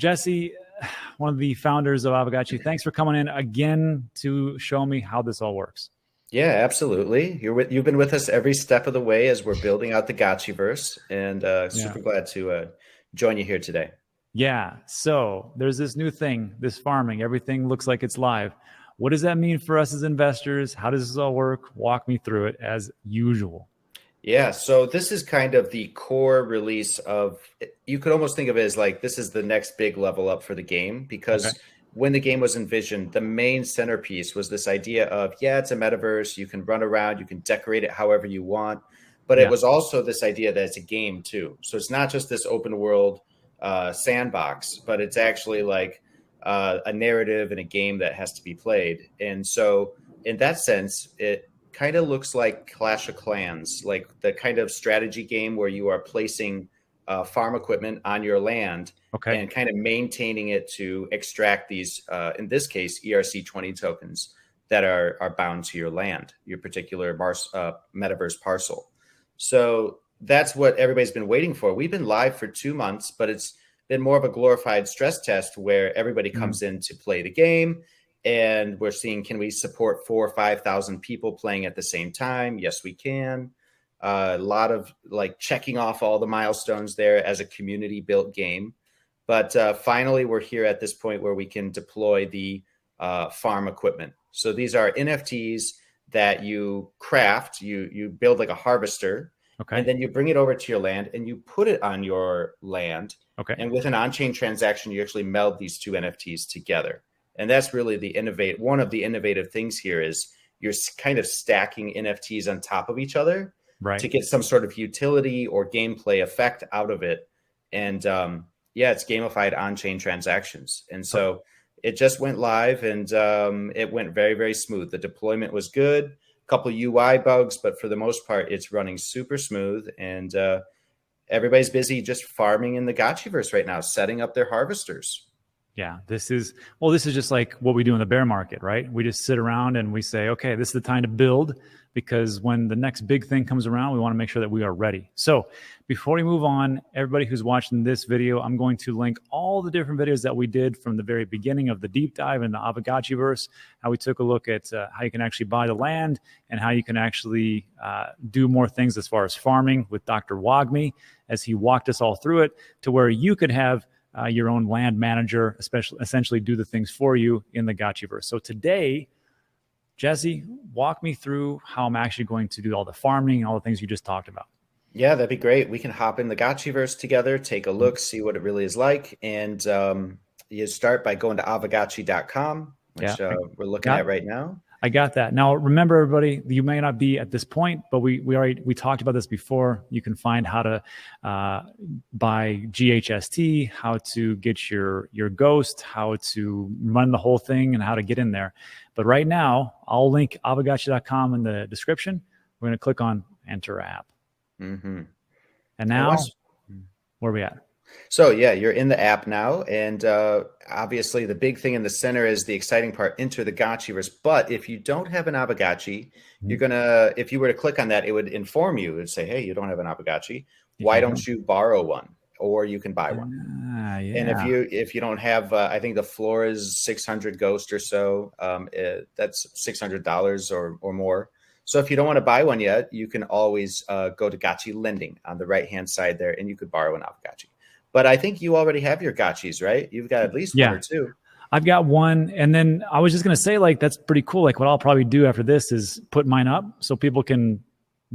Jesse, one of the founders of AAVE, thanks for coming in again to show me how this all works. Yeah, absolutely. You've been with us every step of the way as we're building out the Gotchiverse, and super glad to join you here today. Yeah. So there's this new thing, this farming. Everything looks like it's live. What does that mean for us as investors? How does this all work? Walk me through it as usual. Yeah, so this is kind of the core release of, you could almost think of it as like, this is the next big level up for the game, because when the game was envisioned, the main centerpiece was this idea of, yeah, it's a metaverse. You can run around, you can decorate it however you want. But it was also this idea that it's a game too. So it's not just this open world sandbox, but it's actually like a narrative and a game that has to be played. And so in that sense, it kind of looks like Clash of Clans, like the kind of strategy game where you are placing farm equipment on your land and kind of maintaining it to extract these, in this case, ERC20 tokens that are bound to your land, your particular metaverse parcel. So that's what everybody's been waiting for. We've been live for 2 months, but it's been more of a glorified stress test where everybody comes in to play the game. And we're seeing, can we support 4,000 or 5,000 people playing at the same time? Yes, we can. A lot of like checking off all the milestones there as a community built game. But finally, we're here at this point where we can deploy the farm equipment. So these are NFTs that you craft, you build like a harvester, and then you bring it over to your land and you put it on your land. And with an on-chain transaction, you actually meld these two NFTs together. And that's really one of the innovative things here is you're kind of stacking NFTs on top of each other to get some sort of utility or gameplay effect out of it. And it's gamified on-chain transactions. And so it just went live and it went very, very smooth. The deployment was good, a couple of UI bugs, but for the most part, it's running super smooth. And everybody's busy just farming in the Gotchiverse right now, setting up their harvesters. Yeah, this is just like what we do in the bear market, right? We just sit around and we say, okay, this is the time to build, because when the next big thing comes around, we want to make sure that we are ready. So before we move on, everybody who's watching this video, I'm going to link all the different videos that we did from the very beginning of the deep dive in the AAVE, how we took a look at how you can actually buy the land and how you can actually do more things as far as farming with Dr. Wagme, as he walked us all through it to where you could have your own land manager, essentially do the things for you in the Gotchiverse. So today, Jesse, walk me through how I'm actually going to do all the farming and all the things you just talked about. Yeah, that'd be great. We can hop in the Gotchiverse together, take a look, see what it really is like. And you start by going to avagachi.com, which we're looking at right now. I got that. Now, remember, everybody, you may not be at this point, but we talked about this before. You can find how to buy GHST, how to get your ghost, how to run the whole thing, and how to get in there. But right now, I'll link avagachi.com in the description. We're going to click on Enter App. And now, where are we at? So yeah, you're in the app now, and obviously the big thing in the center is the exciting part, enter the Gotchiverse. But if you don't have an Aavegotchi, if you were to click on that, it would inform you and say, hey, you don't have an Aavegotchi. Why don't you borrow one? Or you can buy one. And if you don't have, I think the floor is 600 ghost or so. That's $600 or more. So if you don't want to buy one yet, you can always go to Gotchi Lending on the right-hand side there, and you could borrow an Aavegotchi. But I think you already have your Gotchis, right? You've got at least one or two. I've got one. And then I was just going to say, like, that's pretty cool. Like, what I'll probably do after this is put mine up so people can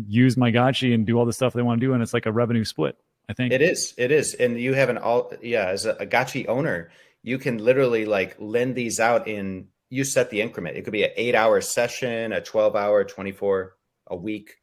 use my Gotchi and do all the stuff they want to do. And it's like a revenue split, I think. It is. And you have as a Gotchi owner, you can literally like lend these out you set the increment. It could be an 8-hour session, a 12-hour, 24 a week.